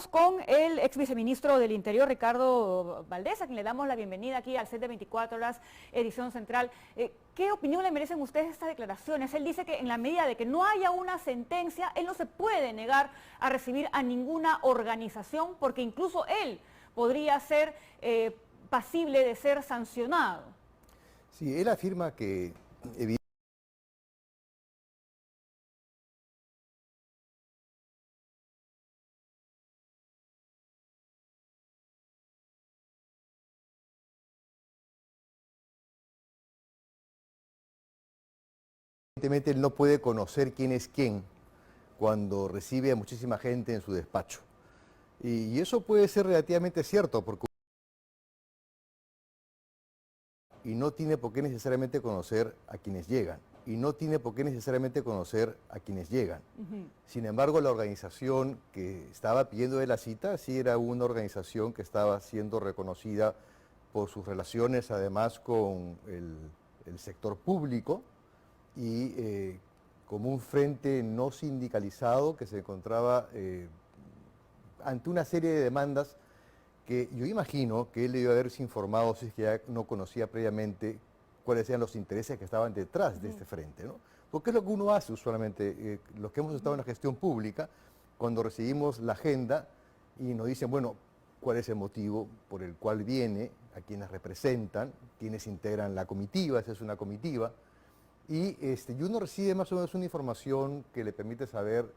Estamos con el ex viceministro del Interior, Ricardo Valdés, a quien le damos la bienvenida aquí al set de 24 horas, edición central. ¿Qué opinión le merecen ustedes estas declaraciones? Él dice que en la medida de que no haya una sentencia, él no se puede negar a recibir a ninguna organización, porque incluso él podría ser pasible de ser sancionado. Sí, él afirma que evidentemente él no puede conocer quién es quién cuando recibe a muchísima gente en su despacho. Y eso puede ser relativamente cierto, porque y no tiene por qué necesariamente conocer a quienes llegan, y no tiene por qué necesariamente conocer a quienes llegan. Sin embargo, la organización que estaba pidiendo de la cita sí era una organización que estaba siendo reconocida por sus relaciones además con el sector público y como un frente no sindicalizado que se encontraba ante una serie de demandas que yo imagino que él debió haberse informado si es que ya no conocía previamente cuáles eran los intereses que estaban detrás de este frente, ¿no? Porque es lo que uno hace usualmente, los que hemos estado en la gestión pública, cuando recibimos la agenda y nos dicen, bueno, cuál es el motivo por el cual viene, a quienes representan, quienes integran la comitiva, esa es una comitiva, y uno recibe más o menos una información que le permite saber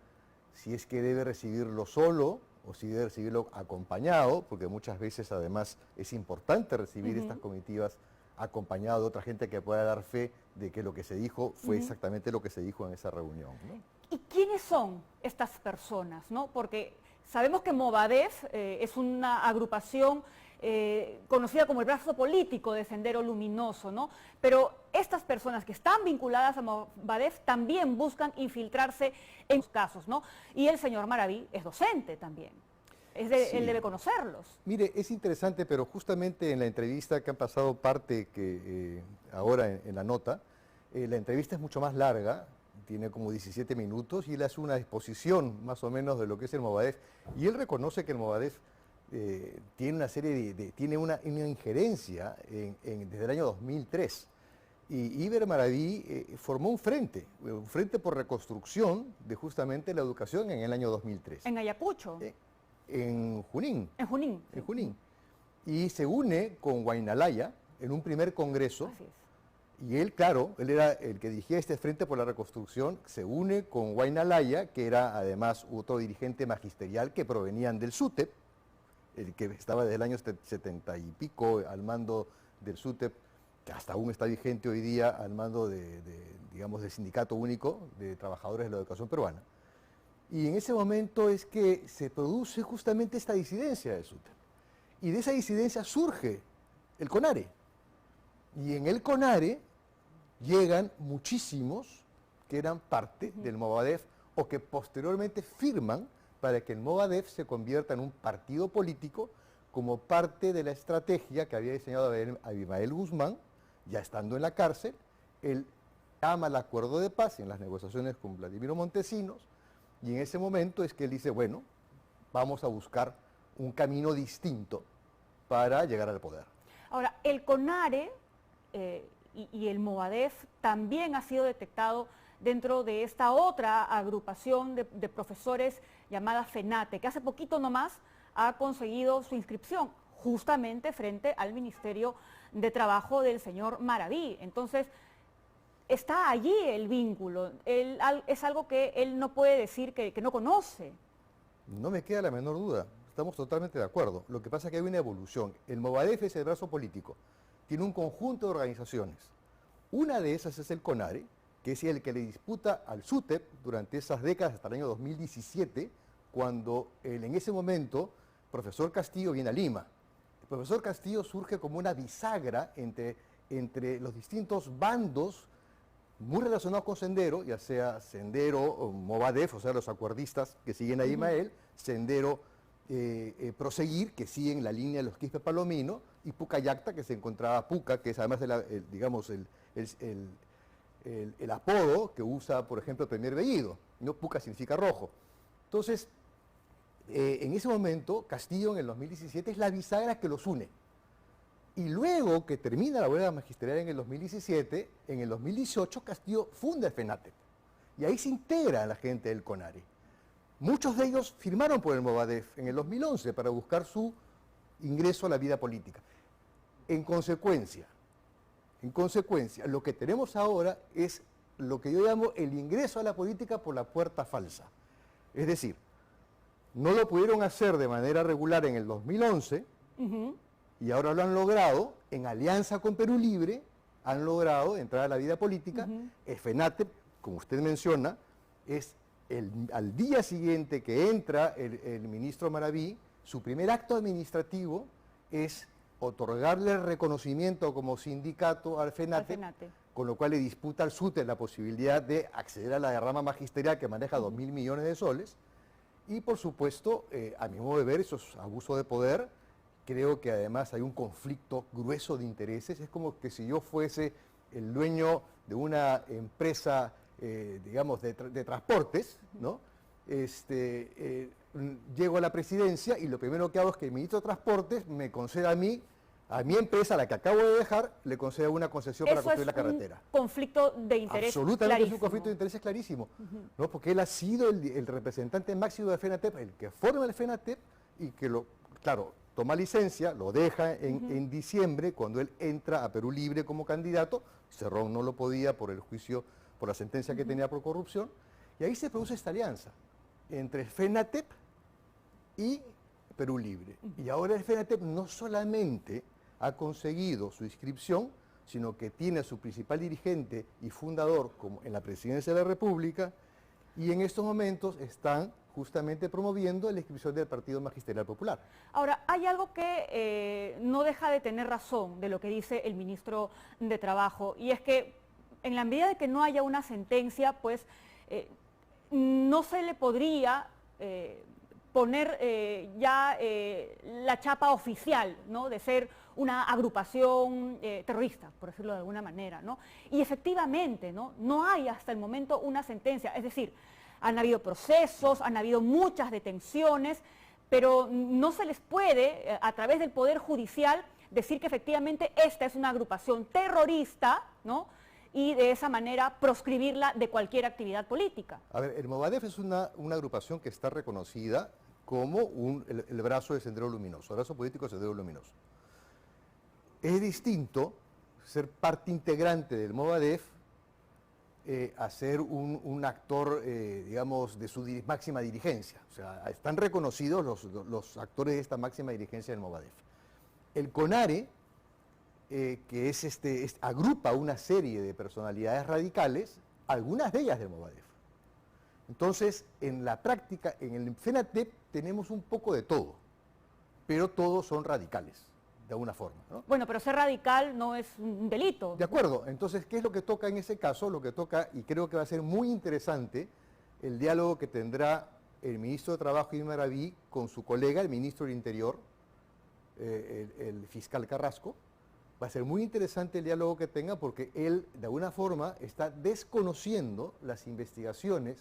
si es que debe recibirlo solo o si debe recibirlo acompañado, porque muchas veces además es importante recibir estas comitivas acompañado de otra gente que pueda dar fe de que lo que se dijo fue exactamente lo que se dijo en esa reunión, ¿no? ¿Y quiénes son estas personas, no? Porque sabemos que Movadef es una agrupación conocida como el brazo político de Sendero Luminoso, ¿no? Pero estas personas que están vinculadas a Movadef también buscan infiltrarse en los casos, ¿no? Y el señor Maraví es docente también. Sí. Él debe conocerlos. Mire, es interesante, pero justamente en la entrevista que han pasado parte que ahora en la nota, la entrevista es mucho más larga, tiene como 17 minutos y él hace una exposición más o menos de lo que es el Movadef y él reconoce que el Movadef tiene una serie tiene una injerencia desde el año 2003. Y Iber Maraví formó un frente por reconstrucción de justamente la educación en el año 2003. En Ayacucho. En Junín. En Junín. En Junín. Y se une con Guaynalaya en un primer congreso. Así es. Y él, claro, él era el que dirigía este Frente por la Reconstrucción, se une con Guaynalaya, que era además otro dirigente magisterial que provenían del SUTEP, el que estaba desde el año 70 y pico al mando del SUTEP, que hasta aún está vigente hoy día al mando digamos, del Sindicato Único de Trabajadores de la Educación Peruana. Y en ese momento es que se produce justamente esta disidencia del SUTEP. Y de esa disidencia surge el CONARE. Y en el CONARE llegan muchísimos que eran parte del Movadef o que posteriormente firman para que el Movadef se convierta en un partido político como parte de la estrategia que había diseñado Abimael Guzmán, ya estando en la cárcel. Él llama al acuerdo de paz en las negociaciones con Vladimiro Montesinos y en ese momento es que él dice, bueno, vamos a buscar un camino distinto para llegar al poder. Ahora, el CONARE y el Movadef también ha sido detectado dentro de esta otra agrupación de profesores llamada FENATE, que hace poquito nomás ha conseguido su inscripción justamente frente al Ministerio de Trabajo del señor Maraví. Entonces, está allí el vínculo, es algo que él no puede decir que no conoce. No me queda la menor duda, estamos totalmente de acuerdo. Lo que pasa es que hay una evolución. El Movadef es el brazo político, tiene un conjunto de organizaciones. Una de esas es el CONARE, que es el que le disputa al SUTEP durante esas décadas hasta el año 2017, cuando en ese momento profesor Castillo viene a Lima. El profesor Castillo surge como una bisagra entre los distintos bandos muy relacionados con Sendero, ya sea Sendero o Movadef, o sea, los acuerdistas que siguen a Imael, Sendero Proseguir, que siguen la línea de los Quispe Palomino, y Pucallacta, que se encontraba Puca, que es además digamos, el apodo que usa, por ejemplo, el Premier Bellido, ¿no? Puca significa rojo. Entonces, en ese momento, Castillo en el 2017 es la bisagra que los une. Y luego que termina la huelga magisterial en el 2017, en el 2018 Castillo funda el FENATEP. Y ahí se integra la gente del CONARE. Muchos de ellos firmaron por el Movadef en el 2011 para buscar su ingreso a la vida política. En consecuencia, lo que tenemos ahora es lo que yo llamo el ingreso a la política por la puerta falsa. Es decir, no lo pudieron hacer de manera regular en el 2011, y ahora lo han logrado, en alianza con Perú Libre, han logrado entrar a la vida política. El FENATEP, como usted menciona, es al día siguiente que entra el ministro Maraví, su primer acto administrativo es otorgarle el reconocimiento como sindicato al FENATEP, con lo cual le disputa al SUTE la posibilidad de acceder a la derrama magisterial que maneja 2.000 millones de soles. Y por supuesto, a mi modo de ver, eso es abuso de poder. Creo que además hay un conflicto grueso de intereses. Es como que si yo fuese el dueño de una empresa, digamos, de transportes, ¿no? Llego a la presidencia y lo primero que hago es que el ministro de Transportes me conceda a mi empresa, la que acabo de dejar, le conceda una concesión para construir la carretera. Un conflicto de interés Absolutamente clarísimo. Es un conflicto de intereses clarísimo, ¿no? Porque él ha sido el representante máximo del FENATEP, el que forma el FENATEP y que claro, toma licencia, lo deja en diciembre, cuando él entra a Perú Libre como candidato. Cerrón no lo podía por el juicio, por la sentencia que tenía por corrupción, y ahí se produce esta alianza entre FENATEP y Perú Libre. Y ahora el FENATEP no solamente ha conseguido su inscripción, sino que tiene a su principal dirigente y fundador como en la presidencia de la República, y en estos momentos están justamente promoviendo la inscripción del Partido Magisterial Popular. Ahora, hay algo que no deja de tener razón de lo que dice el ministro de Trabajo, y es que en la medida de que no haya una sentencia, pues no se le podría poner ya la chapa oficial, ¿no?, de ser una agrupación terrorista, por decirlo de alguna manera, ¿no? Y efectivamente, no hay hasta el momento una sentencia, es decir, han habido procesos, han habido muchas detenciones, pero no se les puede, a través del Poder Judicial, decir que efectivamente esta es una agrupación terrorista, ¿no?, y de esa manera proscribirla de cualquier actividad política. A ver, el Movadef es una agrupación que está reconocida como el brazo del Sendero Luminoso, el brazo político del Sendero Luminoso. Es distinto ser parte integrante del Movadef a ser un actor, digamos, de su máxima dirigencia. O sea, están reconocidos los actores de esta máxima dirigencia del Movadef. El CONARE, que agrupa una serie de personalidades radicales, algunas de ellas del Movadef. Entonces, en la práctica, en el FENATEP tenemos un poco de todo, pero todos son radicales, de alguna forma, ¿no? Bueno, pero ser radical no es un delito. De acuerdo. Entonces, ¿qué es lo que toca en ese caso? Lo que toca, y creo que va a ser muy interesante, el diálogo que tendrá el ministro de Trabajo, Iván Maraví, con su colega, el ministro del Interior, el fiscal Carrasco. Va a ser muy interesante el diálogo que tenga, porque él, de alguna forma, está desconociendo las investigaciones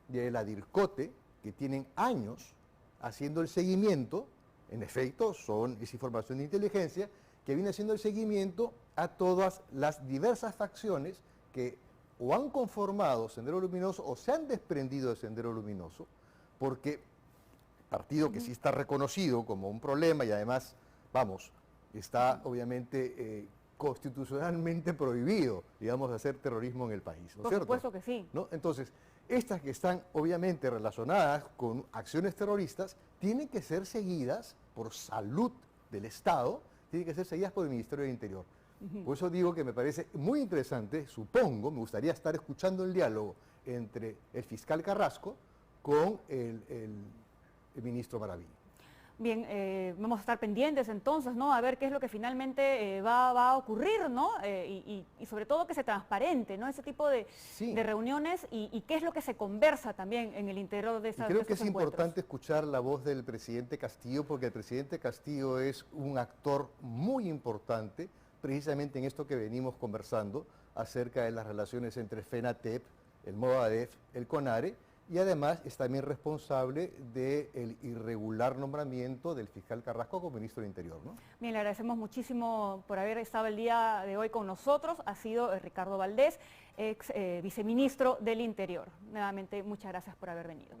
de la DIRCOTE, que tienen años haciendo el seguimiento. En efecto, es información de inteligencia, que viene haciendo el seguimiento a todas las diversas facciones que o han conformado Sendero Luminoso o se han desprendido de Sendero Luminoso, porque partido que sí está reconocido como un problema y además, vamos, está obviamente constitucionalmente prohibido, digamos, hacer terrorismo en el país, ¿no es cierto? Por supuesto que sí. ¿No? Entonces, estas que están obviamente relacionadas con acciones terroristas tienen que ser seguidas por salud del Estado, tienen que ser seguidas por el Ministerio del Interior. Por eso digo que me parece muy interesante, me gustaría estar escuchando el diálogo entre el fiscal Carrasco con el ministro Maraví. Bien, vamos a estar pendientes entonces, ¿no?, a ver qué es lo que finalmente va a ocurrir, ¿no? Y sobre todo que sea transparente, ¿no?, ese tipo de reuniones y qué es lo que se conversa también en el interior de esas Creo que es importante escuchar la voz del presidente Castillo, porque el presidente Castillo es un actor muy importante, precisamente en esto que venimos conversando, acerca de las relaciones entre FENATEP, el Movadef, el CONARE, y además es también responsable del irregular nombramiento del fiscal Carrasco como ministro del Interior, ¿no? Bien, le agradecemos muchísimo por haber estado el día de hoy con nosotros. Ha sido Ricardo Valdés, ex viceministro del Interior. Nuevamente, muchas gracias por haber venido.